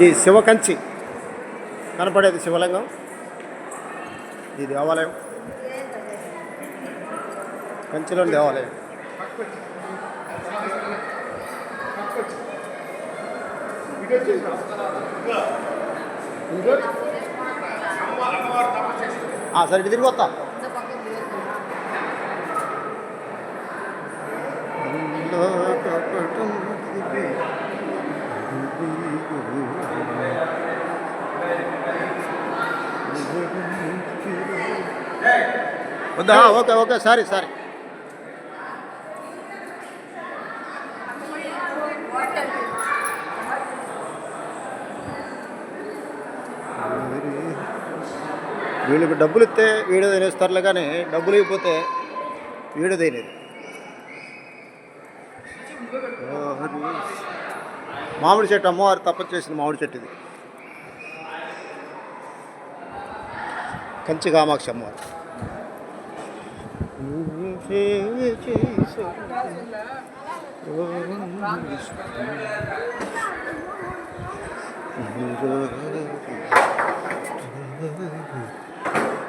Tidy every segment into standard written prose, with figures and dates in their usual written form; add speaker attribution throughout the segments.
Speaker 1: ఇది శివకంచి కనపడేది శివలింగం. ఇది దేవాలయం, కంచిలోని దేవాలయం. సరే తిరిగి వస్తా. వద్దా? Okay okay, sorry. వీళ్ళకి డబ్బులు ఇస్తే వీడియో తినేస్తారులే, కానీ డబ్బులు ఇవ్వకపోతే వీడియో తినేది. మామిడి చెట్టు, అమ్మవారు తపస్సు చేసిన మామిడి చెట్టు ఇది. కంచి కామాక్షి అమ్మవారు.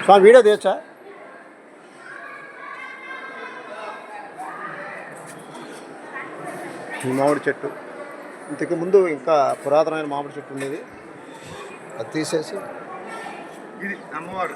Speaker 1: స్వామి వీడియో తీయచ్చా? ఈ మామిడి చెట్టు, ఇంతకు ముందు ఇంకా పురాతనమైన మామిడి చెట్టు ఉండేది, అది తీసేసి
Speaker 2: ఇది అమ్మవారు